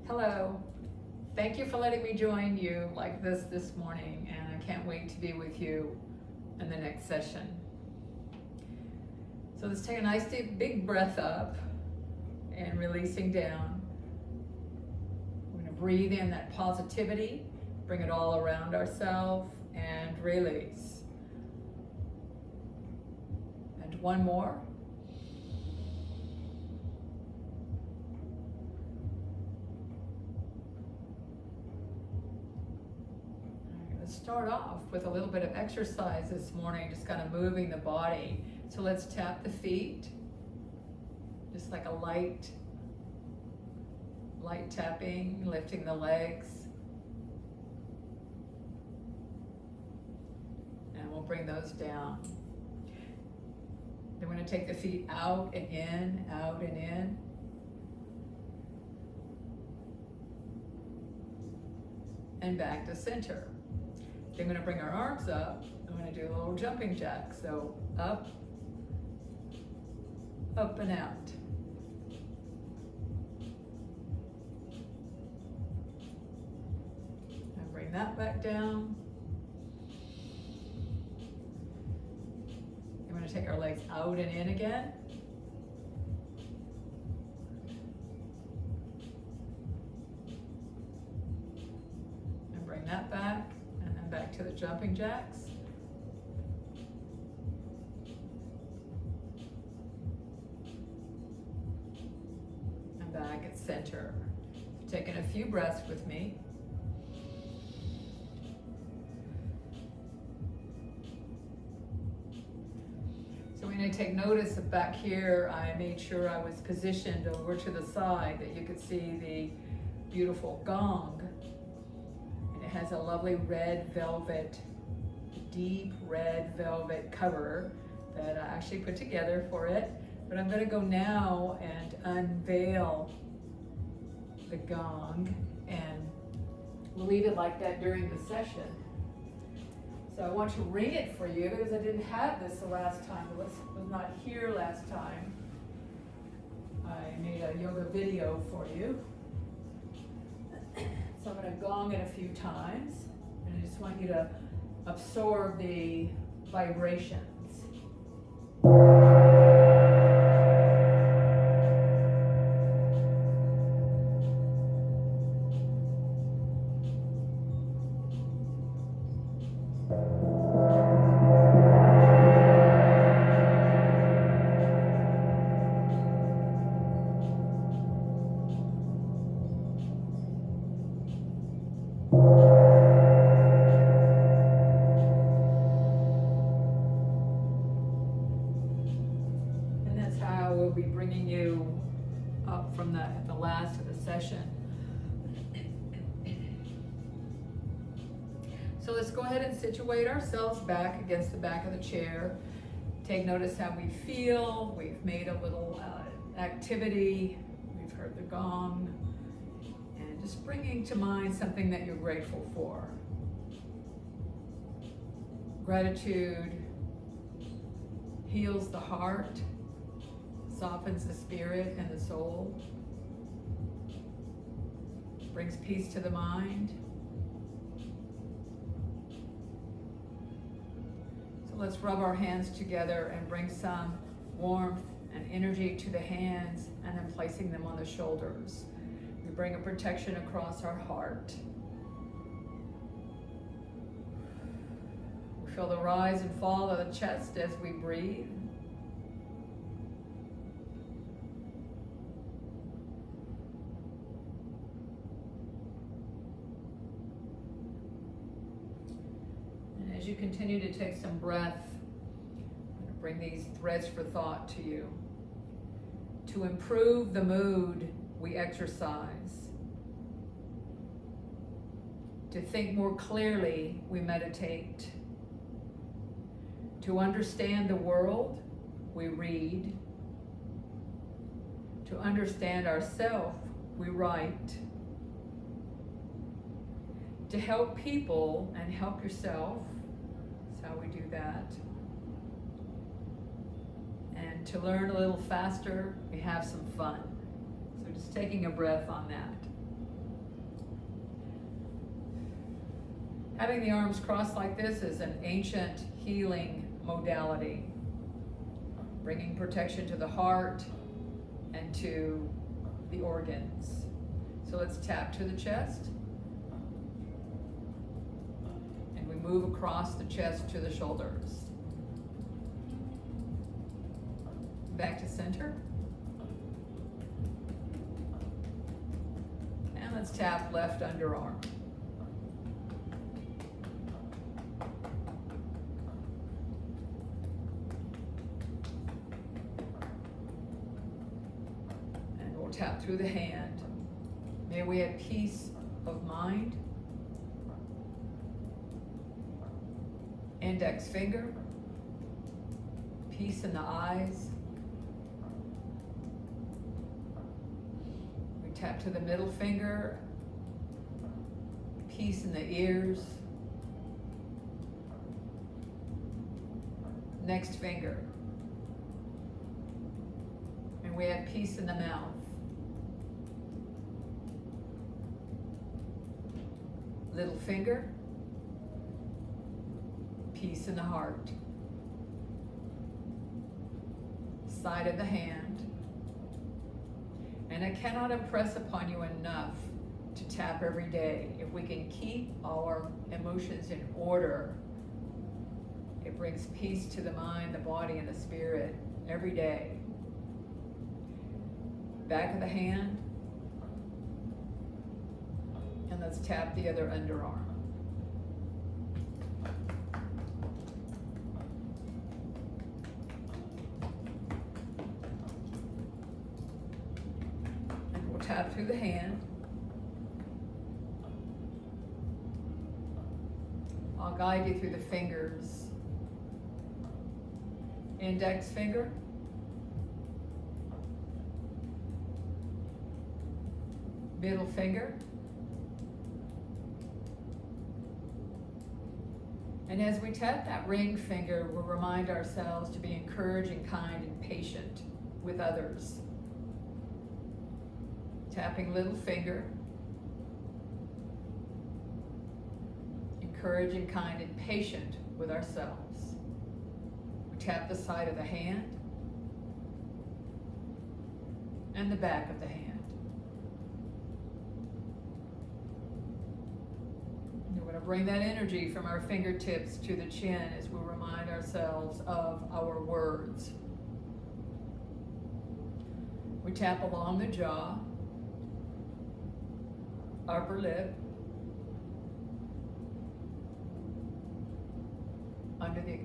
Hello. Thank you for letting me join you like this morning, and I can't wait to be with you in the next session. So let's take a nice deep big breath up and releasing down. We're going to breathe in that positivity, bring it all around ourselves, and release. And one more. Start off with a little bit of exercise this morning, just kind of moving the body. So let's tap the feet, just like a light tapping, lifting the legs. And we'll bring those down. Then we're going to take the feet out and in, out and in. And back to center. Then we're going to bring our arms up. I'm going to do a little jumping jack. So up, up and out. And bring that back down. I'm going to take our legs out and in again. And bring that back. Back to the jumping jacks. And back at center. Taking a few breaths with me. So when I take notice of back here, I made sure I was positioned over to the side that you could see the beautiful gong. It has a lovely red velvet, deep red velvet cover that I actually put together for it. But I'm going to go now and unveil the gong, and we'll leave it like that during the session. So I want to ring it for you because I didn't have this the last time. It was not here last time. I made a yoga video for you. So I'm going to gong it a few times, and I just want you to absorb the vibrations. So let's go ahead and situate ourselves back against the back of the chair. Take notice how we feel. We've made a little activity. We've heard the gong. And just bringing to mind something that you're grateful for. Gratitude heals the heart, softens the spirit and the soul, brings peace to the mind. Let's rub our hands together and bring some warmth and energy to the hands, and then placing them on the shoulders. We bring a protection across our heart. We feel the rise and fall of the chest as we breathe. As you continue to take some breath, I'm going to bring these threads for thought to you. To improve the mood, we exercise. To think more clearly, we meditate. To understand the world, we read. To understand ourselves, we write. To help people and help yourself, that's how we do that. And to learn a little faster, we have some fun. So just taking a breath on that. Having the arms crossed like this is an ancient healing modality, bringing protection to the heart and to the organs. So let's tap to the chest. And we move across the chest to the shoulders. Back to center. And let's tap left underarm. And we'll tap through the hand. May we have peace of mind. Index finger. Peace in the eyes. We tap to the middle finger. Peace in the ears. Next finger. And we have peace in the mouth. Little finger. Peace in the heart. Side of the hand. And I cannot impress upon you enough to tap every day. If we can keep our emotions in order, it brings peace to the mind, the body, and the spirit every day. Back of the hand. And let's tap the other underarm. And we'll tap through the hand. I'll guide you through the fingers. Index finger. Middle finger. And as we tap that ring finger, we'll remind ourselves to be encouraging, kind, and patient with others. Tapping little finger. Encouraging, kind, and patient with ourselves. We tap the side of the hand and the back of the hand. We're going to bring that energy from our fingertips to the chin as we remind ourselves of our words. We tap along the jaw, upper lip, under the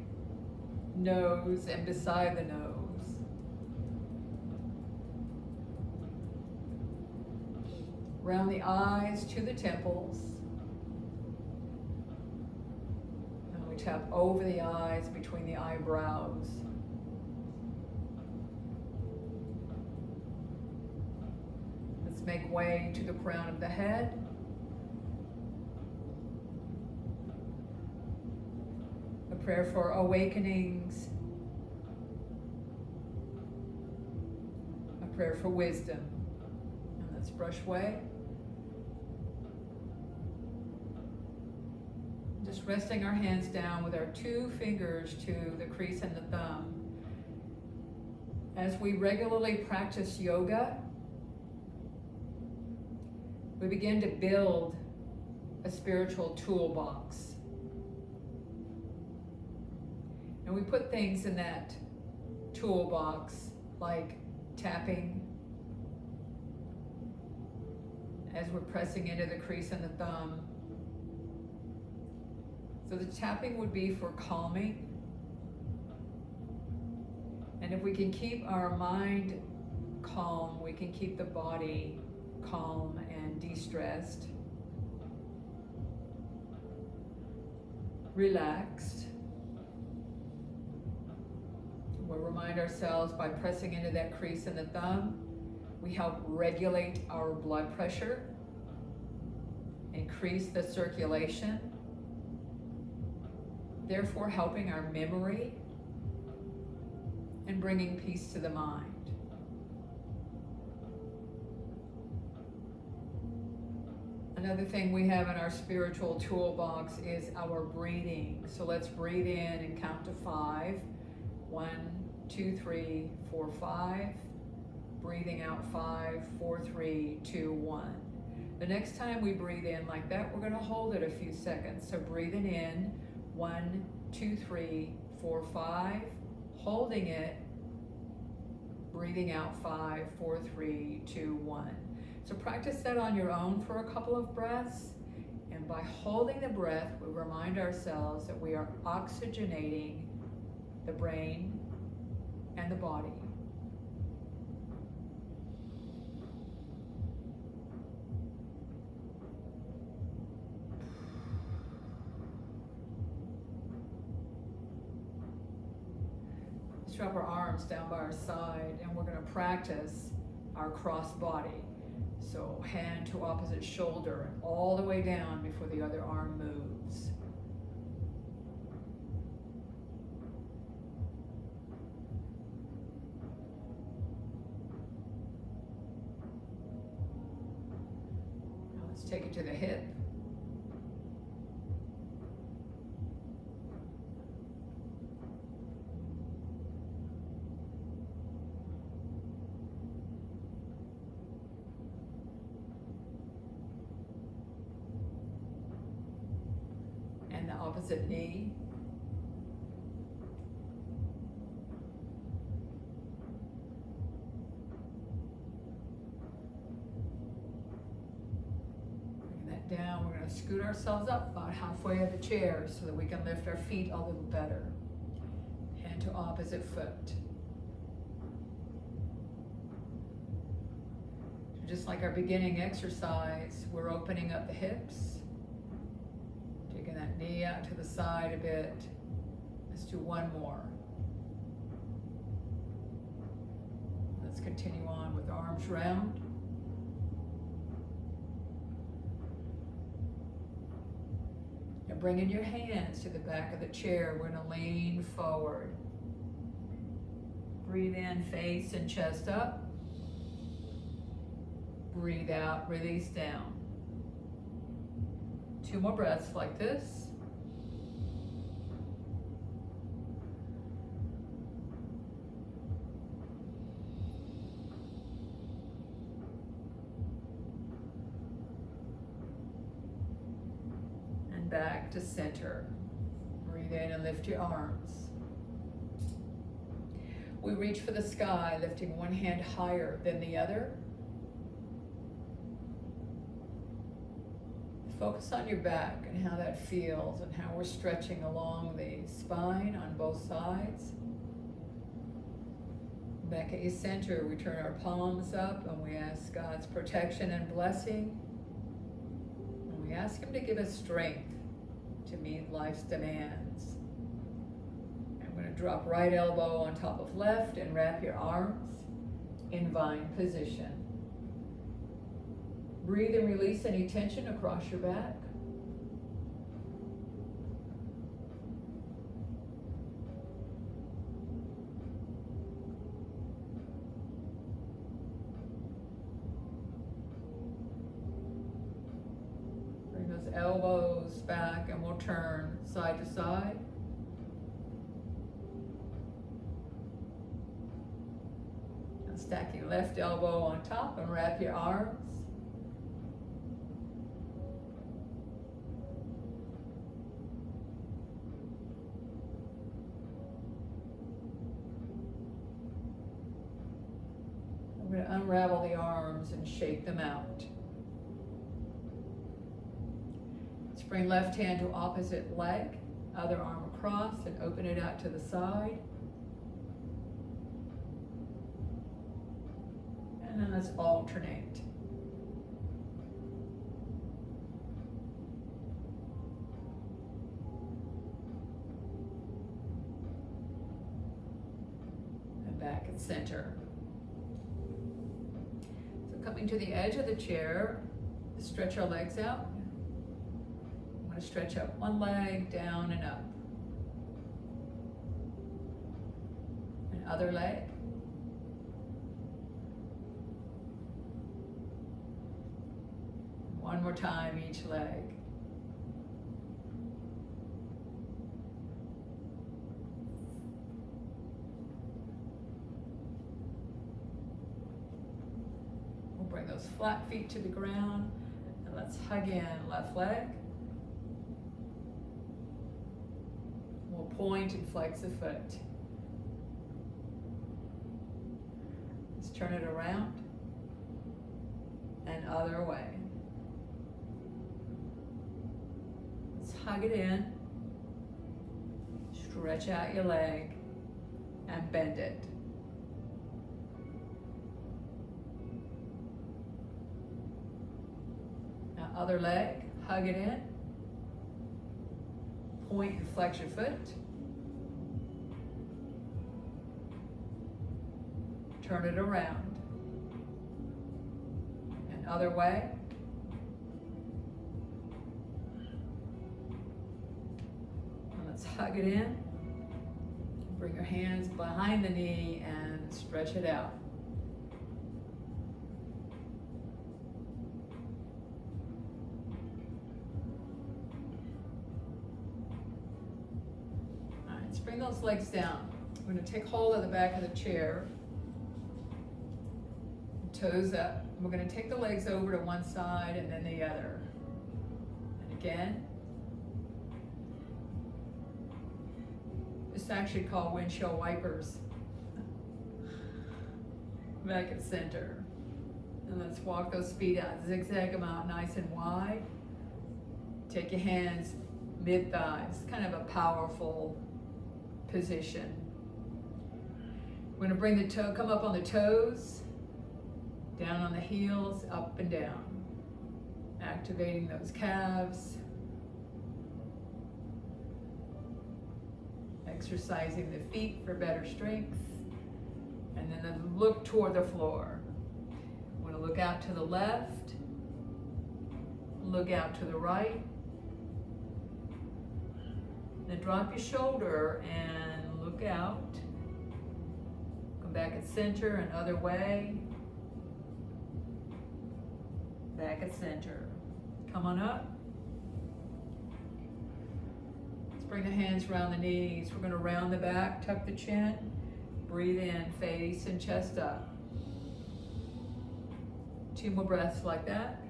nose and beside the nose. Around the eyes to the temples. And we tap over the eyes between the eyebrows. Let's make way to the crown of the head. A prayer for awakenings. A prayer for wisdom. And let's brush away. Just resting our hands down with our two fingers to the crease and the thumb. As we regularly practice yoga, we begin to build a spiritual toolbox. And we put things in that toolbox like tapping as we're pressing into the crease and the thumb. So the tapping would be for calming. And if we can keep our mind calm, we can keep the body calm and de-stressed, relaxed. We'll remind ourselves by pressing into that crease in the thumb, we help regulate our blood pressure, increase the circulation, therefore helping our memory and bringing peace to the mind. Another thing we have in our spiritual toolbox is our breathing. So let's breathe in and count to 5. 1, 2, 3, 4, 5. Breathing out 5, 4, 3, 2, 1. The next time we breathe in like that, we're going to hold it a few seconds. So breathing in 1, 2, 3, 4, 5. Holding it. Breathing out 5, 4, 3, 2, 1. So practice that on your own for a couple of breaths. And by holding the breath, we remind ourselves that we are oxygenating the brain and the body. Let's drop our arms down by our side, and we're going to practice our cross body. So hand to opposite shoulder, all the way down before the other arm moves. Now let's take it to the hip. Opposite knee. Bring that down. We're going to scoot ourselves up about halfway of the chair so that we can lift our feet a little better. Hand to opposite foot. So just like our beginning exercise, we're opening up the hips. Taking that knee out to the side a bit. Let's do one more. Let's continue on with arms round. Now bringing your hands to the back of the chair, we're going to lean forward. Breathe in, face and chest up. Breathe out, release down. 2 more breaths like this. And back to center. Breathe in and lift your arms. We reach for the sky, lifting one hand higher than the other. Focus on your back and how that feels and how we're stretching along the spine on both sides. Back at your center, we turn our palms up and we ask God's protection and blessing. And we ask Him to give us strength to meet life's demands. And we're going to drop right elbow on top of left and wrap your arms in vine position. Breathe and release any tension across your back. Bring those elbows back and we'll turn side to side. And stack your left elbow on top and wrap your arms. We're going to unravel the arms and shake them out. Let's bring left hand to opposite leg, other arm across, and open it out to the side. And then let's alternate. And back at center. Coming to the edge of the chair, stretch our legs out. I'm going to stretch up one leg, down and up. And other leg. One more time each leg. We'll bring those flat feet to the ground, and let's hug in left leg. We'll point and flex the foot. Let's turn it around and other way. Let's hug it in, stretch out your leg, and bend it. Now other leg, hug it in, point and flex your foot. Turn it around. And other way. And let's hug it in. Bring your hands behind the knee and stretch it out. All right, let's bring those legs down. We're going to take hold of the back of the chair. Toes up. We're going to take the legs over to one side and then the other. And again. It's actually called windshield wipers. Back at center. And let's walk those feet out. Zigzag them out nice and wide. Take your hands mid-thighs. Kind of a powerful position. We're going to bring the toe, come up on the toes. Down on the heels, up and down. Activating those calves. Exercising the feet for better strength. And then look toward the floor. Want to look out to the left. Look out to the right. Then drop your shoulder and look out. Come back at center and other way. Back at center. Come on up. Let's bring the hands around the knees. We're going to round the back, tuck the chin. Breathe in, face and chest up. 2 more breaths like that.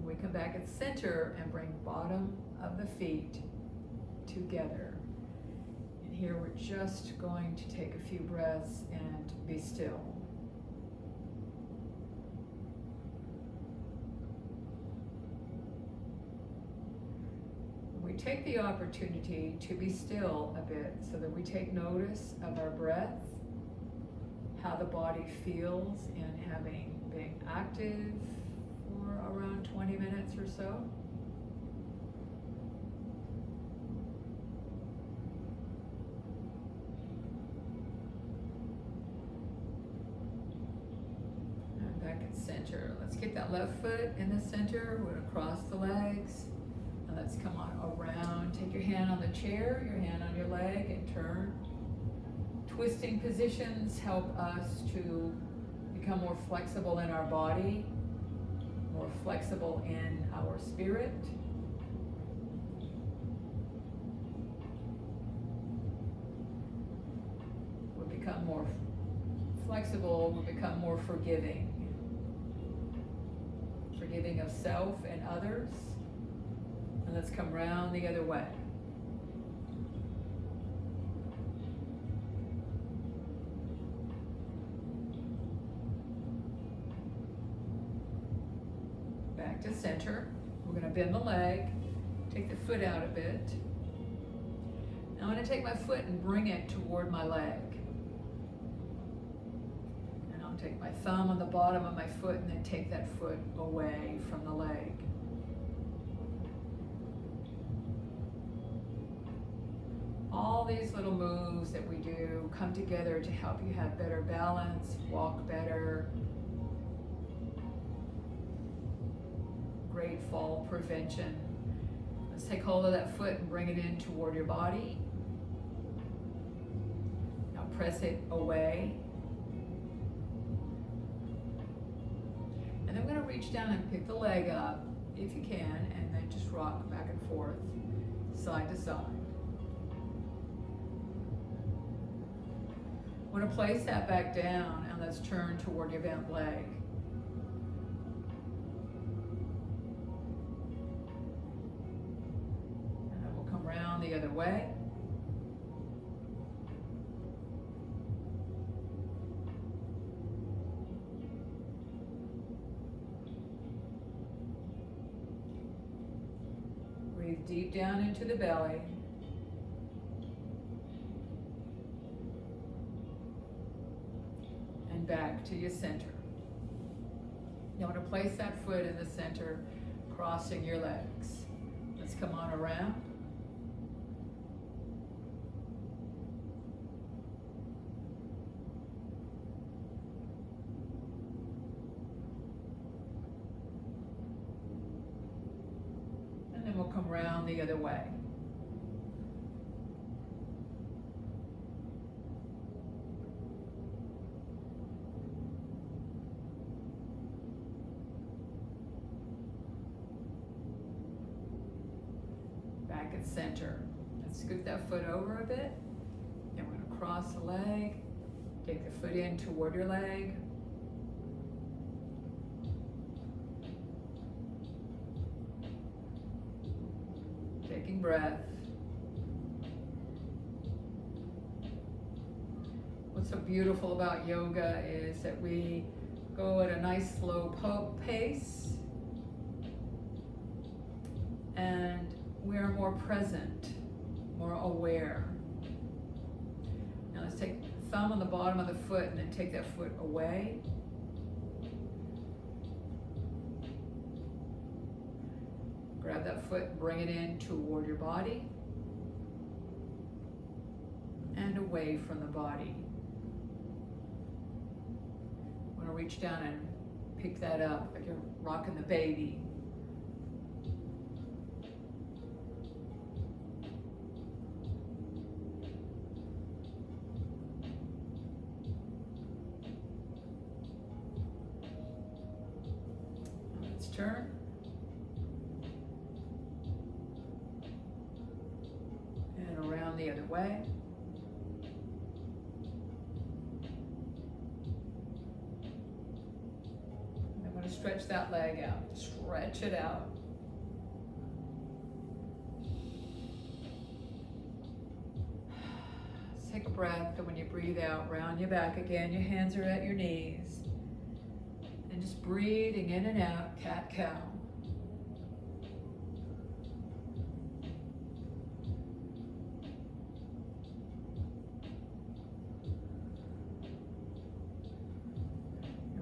We come back at center and bring bottom of the feet together. And here we're just going to take a few breaths and be still. We take the opportunity to be still a bit so that we take notice of our breath, how the body feels in being active for around 20 minutes or so. And back at center. Let's get that left foot in the center. We're going to cross the legs. And let's come on around. Take your hand on the chair, your hand on your leg, and turn. Twisting positions help us to become more flexible in our body, more flexible in our spirit. We become more flexible, we become more forgiving. Forgiving of self and others. And let's come round the other way. Back to center. We're going to bend the leg, take the foot out a bit. Now I'm going to take my foot and bring it toward my leg. And I'll take my thumb on the bottom of my foot and then take that foot away from the leg. All these little moves that we do come together to help you have better balance, walk better. Great great fall prevention. Let's take hold of that foot and bring it in toward your body. Now press it away. And then we're going to reach down and pick the leg up, if you can, and then just rock back and forth, side to side. We're going to place that back down, and let's turn toward your bent leg. And then we'll come around the other way. Breathe deep down into the belly. And back to your center. You want to place that foot in the center, crossing your legs. Let's come on around. We'll come around the other way. Back at center. Let's scoot that foot over a bit. And we're going to cross the leg. Take the foot in toward your leg. Taking breath. What's so beautiful about yoga is that we go at a nice slow pace and we're more present, more aware. Now let's take the thumb on the bottom of the foot and then take that foot away. Grab that foot and bring it in toward your body and away from the body. I'm going to reach down and pick that up like you're rocking the baby. Let's turn. The other way. I'm going to stretch that leg out. Stretch it out. Let's take a breath, and when you breathe out, round your back again. Your hands are at your knees. And just breathing in and out, cat-cow.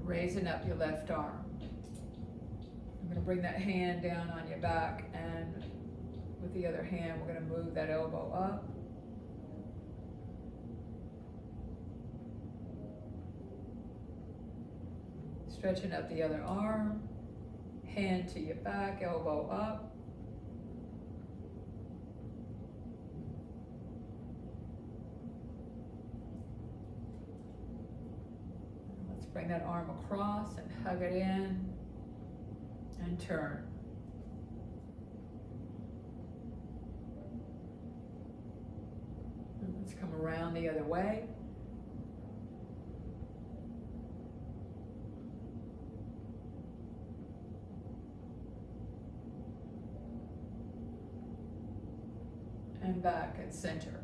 Raising up your left arm. I'm going to bring that hand down on your back, and with the other hand, we're going to move that elbow up. Stretching up the other arm, hand to your back, elbow up. Bring that arm across and hug it in and turn. And let's come around the other way. And back at center.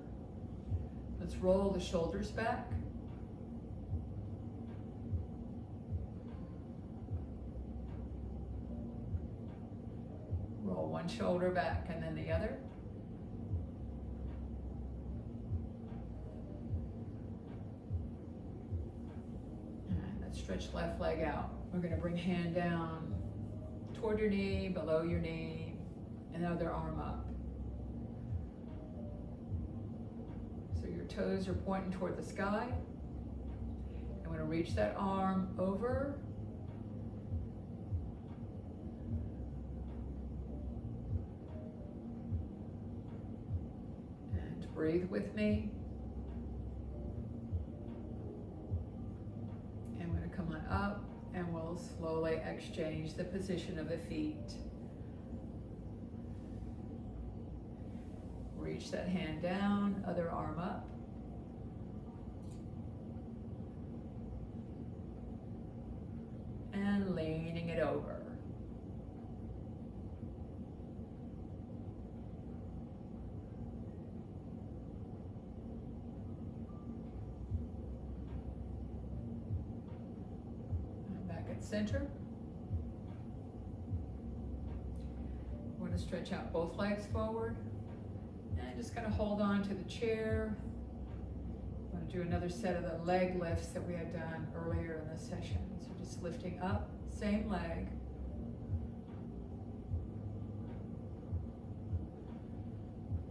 Let's roll the shoulders back. Roll one shoulder back and then the other. And let's stretch left leg out. We're going to bring hand down toward your knee, below your knee, and the other arm up. So your toes are pointing toward the sky. I'm going to reach that arm over. breathe with me. And we're going to come on up and we'll slowly exchange the position of the feet. Reach that hand down, other arm up. And leaning it over. And back at center. We're going to stretch out both legs forward. And just kind of hold on to the chair. I'm going to do another set of the leg lifts that we had done earlier in the session. So just lifting up, same leg.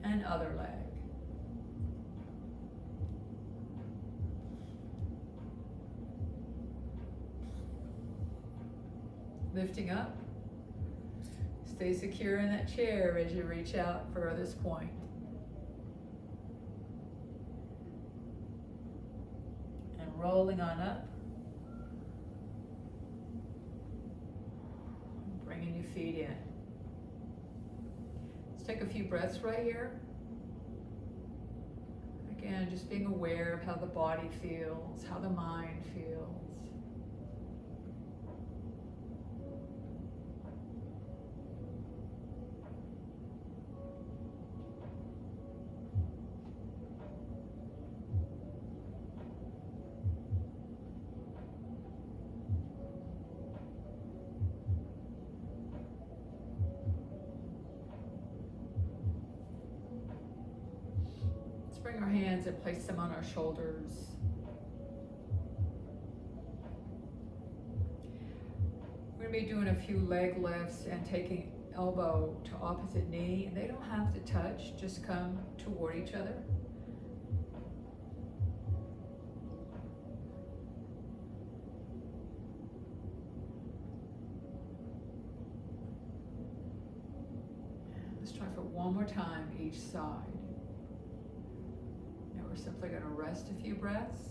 And other leg. Lifting up. Stay secure in that chair as you reach out furthest point. And rolling on up. Bringing your feet in. Let's take a few breaths right here. Again, just being aware of how the body feels, how the mind feels. Bring our hands and place them on our shoulders. We're going to be doing a few leg lifts and taking elbow to opposite knee. And they don't have to touch, just come toward each other. Let's try for one more time each side. We're simply going to rest a few breaths.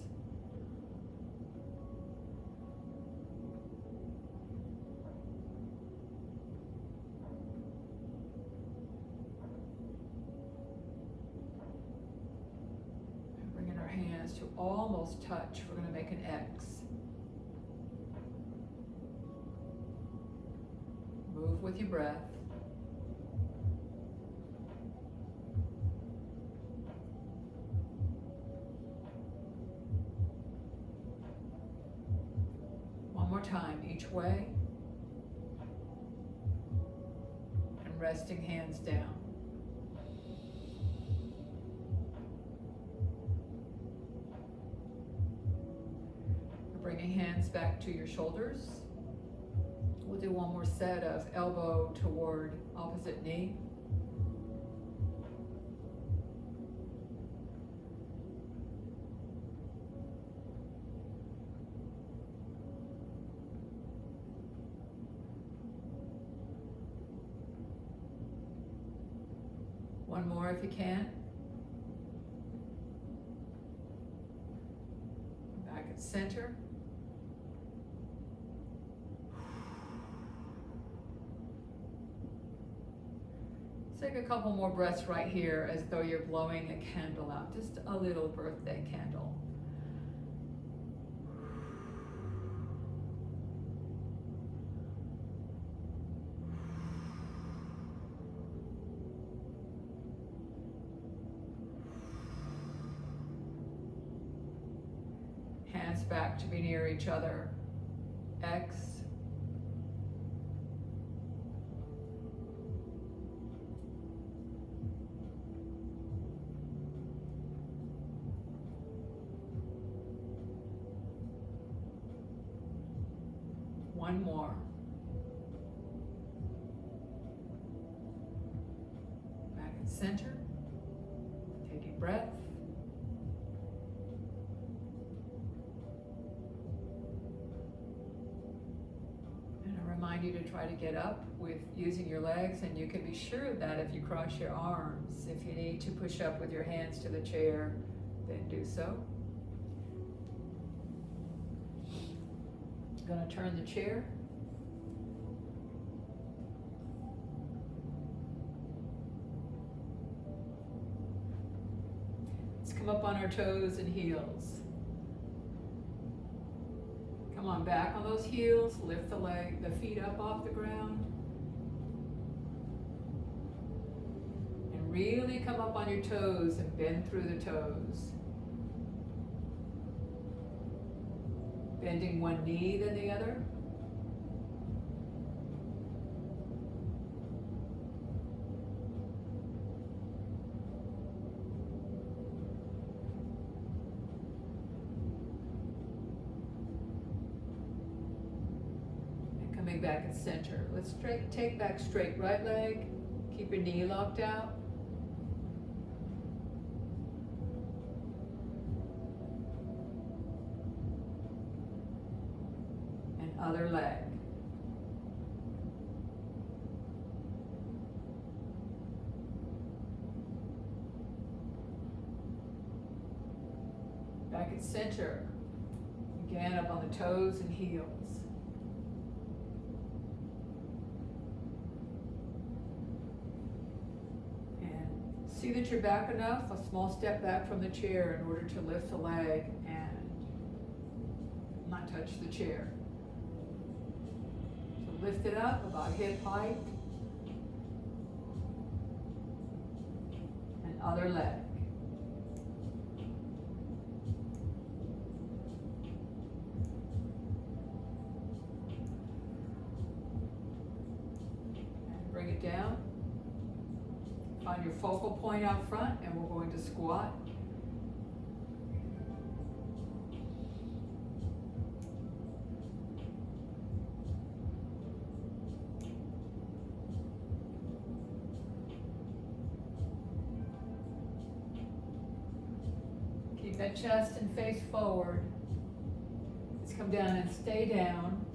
And bringing our hands to almost touch. We're going to make an X. Move with your breath. Time each way, and resting hands down. Bringing hands back to your shoulders. We'll do one more set of elbow toward opposite knee. One more if you can. Back at center. Let's take a couple more breaths right here as though you're blowing a candle out, just a little birthday candle. Hands back to be near each other. X. One more. Back at center. Take a breath. remind you to try to get up with using your legs, and you can be sure of that if you cross your arms. If you need to push up with your hands to the chair, then do so. I'm going to turn the chair. Let's come up on our toes and heels. Come on, back on those heels, lift the feet up off the ground. And really come up on your toes and bend through the toes. Bending one knee then the other. Back and center. Let's take back straight right leg. Keep your knee locked out. And other leg. Back and center. Again, up on the toes and heels. See that you're back enough, a small step back from the chair in order to lift the leg and not touch the chair. So lift it up about hip height. And other leg. And bring it down. Find your focal point out front, and we're going to squat. Keep that chest and face forward. Let's come down and stay down.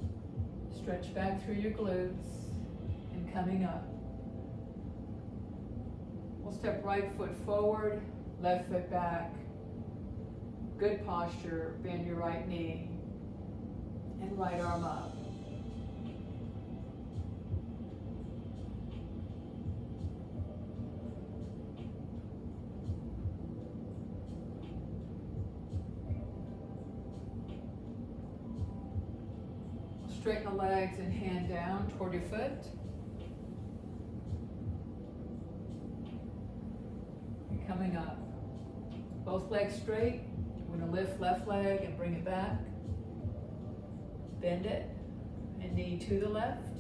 Stretch back through your glutes and coming up. We'll step right foot forward, left foot back. Good posture, bend your right knee and right arm up. Straighten the legs and hand down toward your foot. Coming up. Both legs straight. We're going to lift left leg and bring it back. Bend it and knee to the left.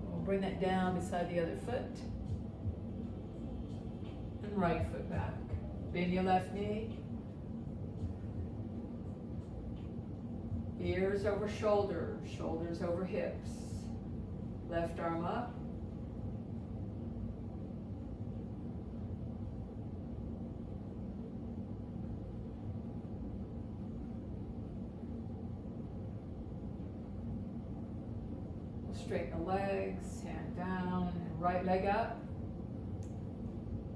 We'll bring that down beside the other foot. And right foot back. Bend your left knee. Ears over shoulders, shoulders over hips. Left arm up. Straighten the legs, hand down, and right leg up.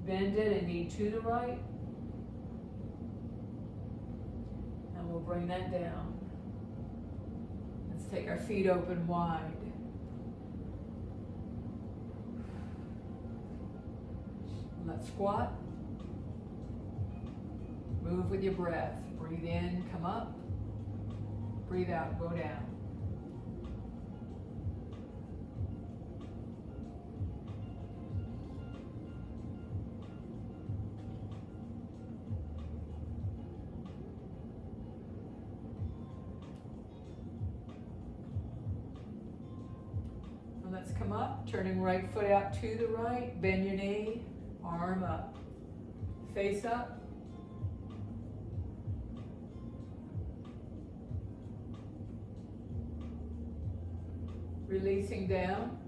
Bend it and knee to the right. And we'll bring that down. Let's take our feet open wide. Let's squat. Move with your breath. Breathe in, come up. Breathe out, go down. Let's come up, turning right foot out to the right, bend your knee, arm up, face up. Releasing down.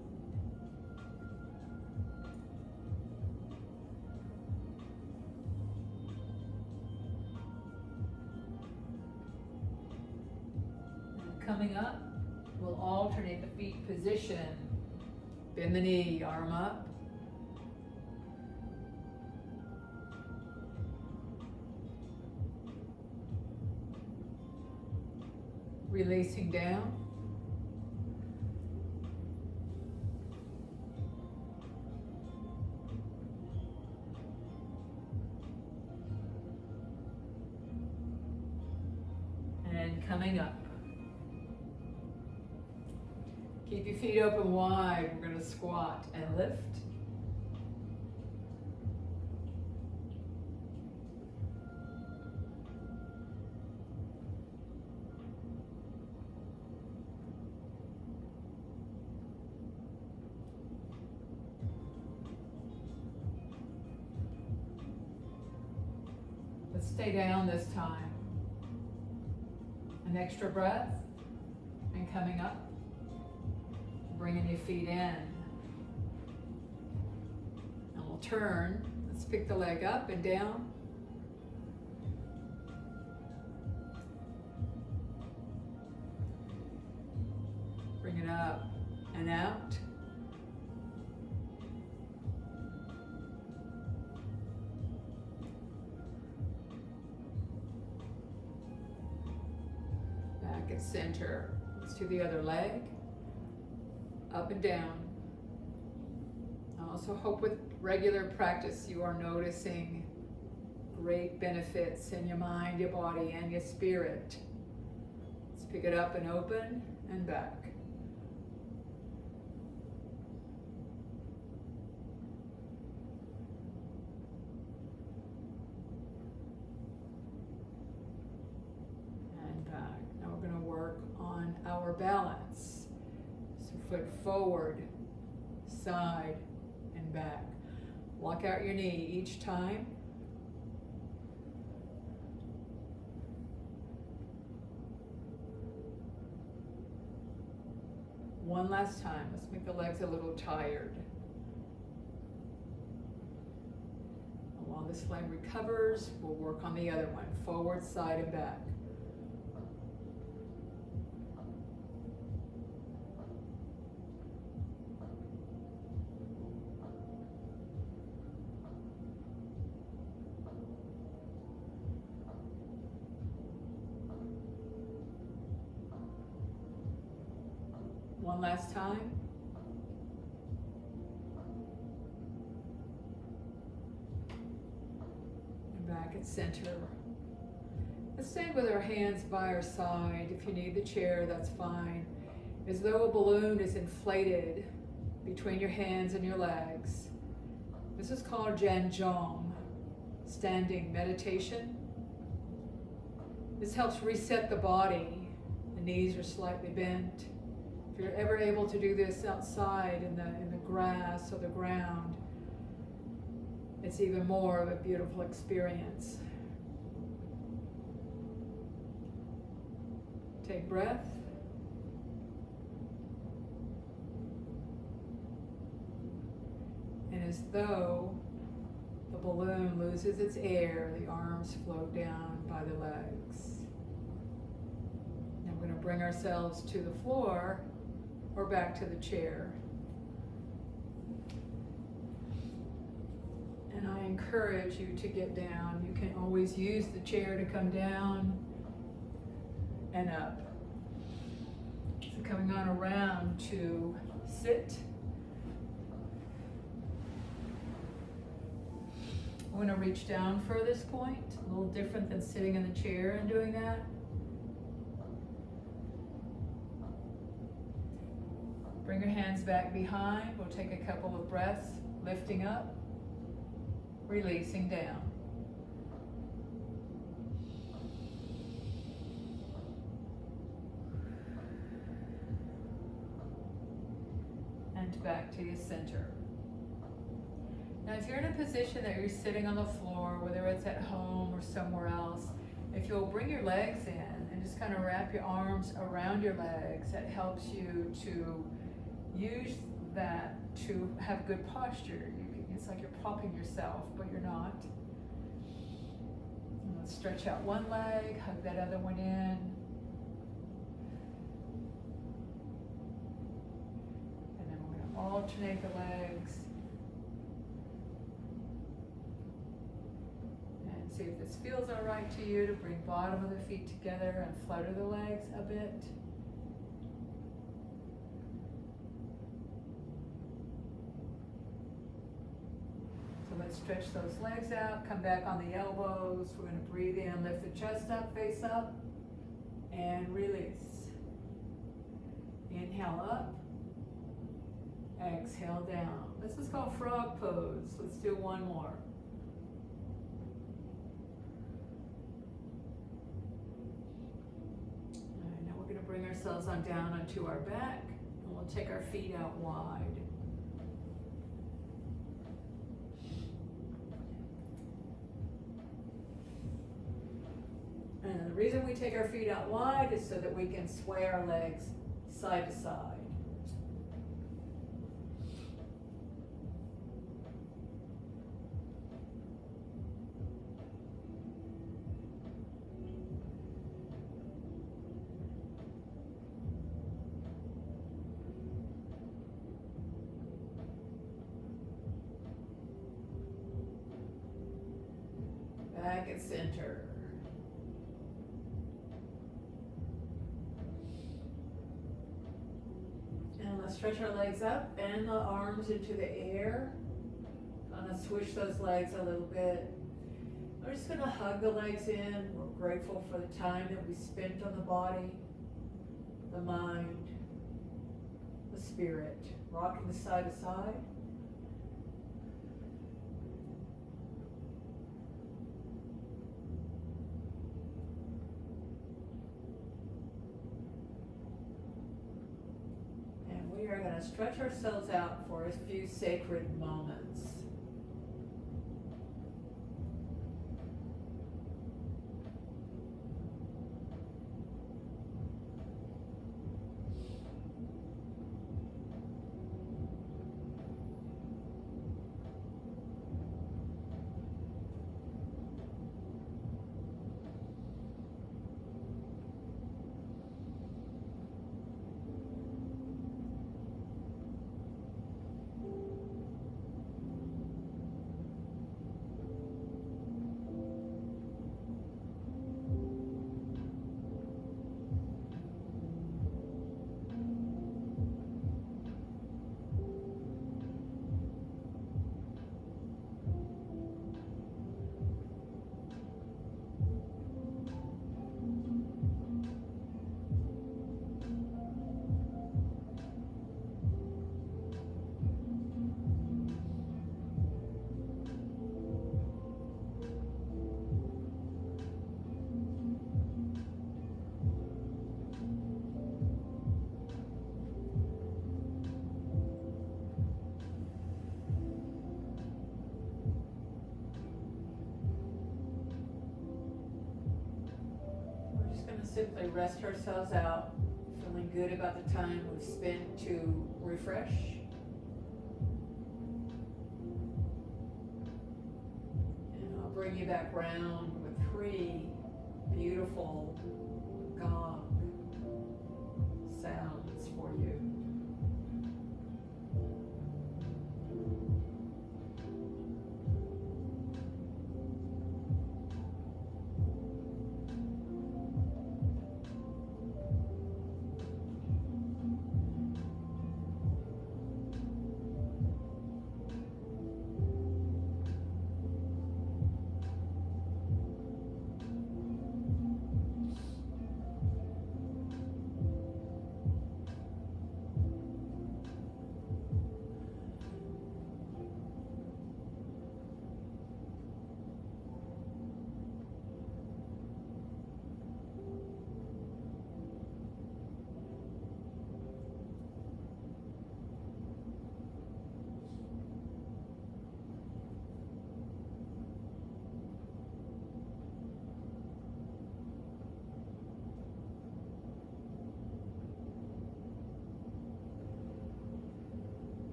And coming up. We'll alternate the feet position. Bend the knee, arm up. Releasing down. And coming up. Keep your feet open wide. We're going to squat and lift. Let's stay down this time. An extra breath and coming up. Bringing your feet in. And we'll turn. Let's pick the leg up and down. Bring it up and out. Back at center. Let's do the other leg. Up and down. I also hope with regular practice you are noticing great benefits in your mind, your body, and your spirit. Let's pick it up and open and back. And back. Now we're going to work on our balance. Foot forward, side, and back. Lock out your knee each time. One last time. Let's make the legs a little tired. While this leg recovers, we'll work on the other one. Forward, side, and back. One last time. And back at center. Let's stand with our hands by our side. If you need the chair, that's fine. As though a balloon is inflated between your hands and your legs. This is called Gonging, standing meditation. This helps reset the body. The knees are slightly bent. If you're ever able to do this outside in the grass or the ground, it's even more of a beautiful experience. Take breath. And as though the balloon loses its air, the arms float down by the legs. Now we're going to bring ourselves to the floor or back to the chair. And I encourage you to get down. You can always use the chair to come down and up. So coming on around to sit. I'm going to reach down for this point, a little different than sitting in the chair and doing that. Bring your hands back behind. We'll take a couple of breaths, lifting up, releasing down. And back to your center. Now, if you're in a position that you're sitting on the floor, whether it's at home or somewhere else, if you'll bring your legs in and just kind of wrap your arms around your legs, that helps you to use that to have good posture. It's like you're propping yourself, but you're not. And let's stretch out one leg, hug that other one in. alternate the legs. And see if this feels all right to you to bring bottom of the feet together and flutter the legs a bit. So let's stretch those legs out, come back on the elbows. We're going to breathe in, lift the chest up, face up, and release. Inhale up, exhale down. This is called frog pose. Let's do one more. All right, now we're going to bring ourselves on down onto our back, and we'll take our feet out wide. And the reason we take our feet out wide is so that we can sway our legs side to side. Back and center. And let's stretch our legs up, bend the arms into the air. Kind of swish those legs a little bit. We're just going to hug the legs in. We're grateful for the time that we spent on the body, the mind, the spirit. Rocking the side to side. We are going to stretch ourselves out for a few sacred moments. Simply rest ourselves out, feeling good about the time we've spent to refresh. And I'll bring you back round with 3 beautiful gong sounds for you.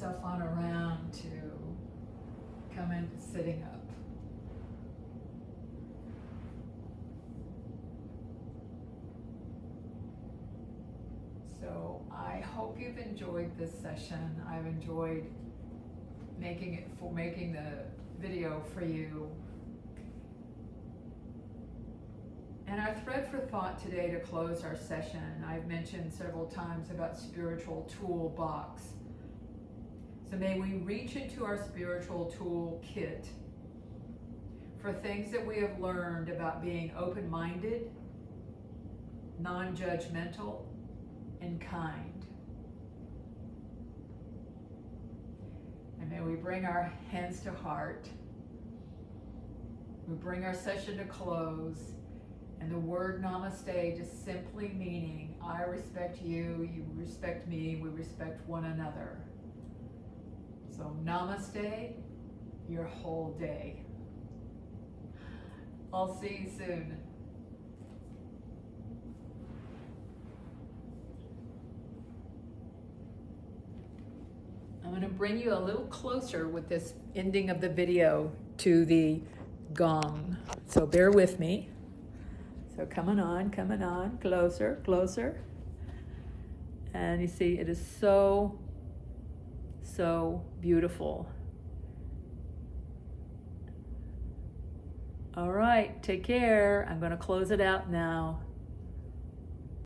myself on around to come into sitting up. So I hope you've enjoyed this session. I've enjoyed making the video for you. And our thread for thought today to close our session, I've mentioned several times about spiritual toolbox. So may we reach into our spiritual tool kit for things that we have learned about being open-minded, non-judgmental, and kind. And may we bring our hands to heart. We bring our session to close. And the word namaste just simply meaning, I respect you, you respect me, we respect one another. So namaste, your whole day. I'll see you soon. I'm going to bring you a little closer with this ending of the video to the gong. So bear with me. So coming on, closer, closer. And you see, it is so, so beautiful. All right, take care. I'm going to close it out now.